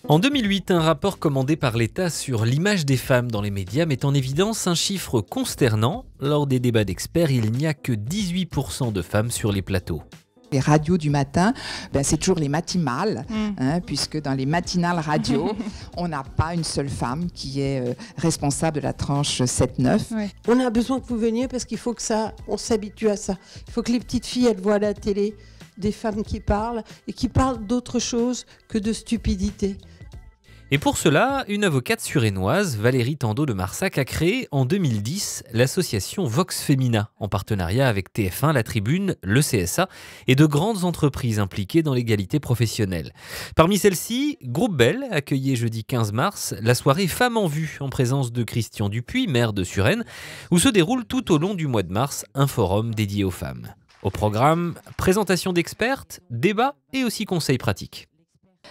En 2008, un rapport commandé par l'État sur l'image des femmes dans les médias met en évidence un chiffre consternant. Lors des débats d'experts, il n'y a que 18% de femmes sur les plateaux. Les radios du matin, c'est toujours les matinales, puisque dans les matinales radio, on n'a pas une seule femme qui est responsable de la tranche 7-9. Ouais. On a besoin que vous veniez parce qu'il faut que on s'habitue à ça. Il faut que les petites filles, elles voient à la télé des femmes qui parlent et qui parlent d'autre chose que de stupidité. Et pour cela, une avocate suresnoise, Valérie Tandeau de Marsac, a créé en 2010 l'association Vox Femina, en partenariat avec TF1, La Tribune, le CSA et de grandes entreprises impliquées dans l'égalité professionnelle. Parmi celles-ci, Groupe Bell accueillait jeudi 15 mars la soirée Femmes en Vue, en présence de Christian Dupuis, maire de Suresnes, où se déroule tout au long du mois de mars un forum dédié aux femmes. Au programme, présentation d'expertes, débats et aussi conseils pratiques.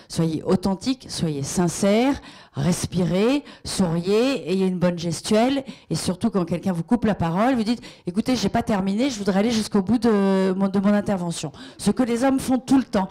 Soyez authentique, soyez sincère, respirez, souriez, ayez une bonne gestuelle et surtout quand quelqu'un vous coupe la parole, vous dites « Écoutez, j'ai pas terminé, je voudrais aller jusqu'au bout de mon intervention ». Ce que les hommes font tout le temps.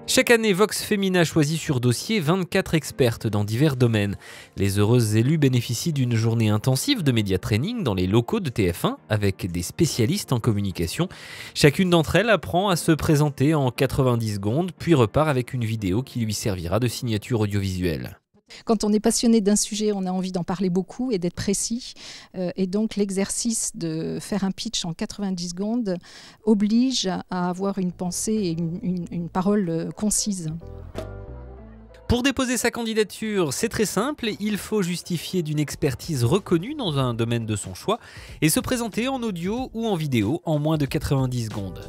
Chaque année, Vox Femina choisit sur dossier 24 expertes dans divers domaines. Les heureuses élues bénéficient d'une journée intensive de média training dans les locaux de TF1 avec des spécialistes en communication. Chacune d'entre elles apprend à se présenter en 90 secondes, puis repart avec une vidéo qui lui servira de signature audiovisuelle. Quand on est passionné d'un sujet, on a envie d'en parler beaucoup et d'être précis. Et donc l'exercice de faire un pitch en 90 secondes oblige à avoir une pensée et une parole concise. Pour déposer sa candidature, c'est très simple, il faut justifier d'une expertise reconnue dans un domaine de son choix et se présenter en audio ou en vidéo en moins de 90 secondes.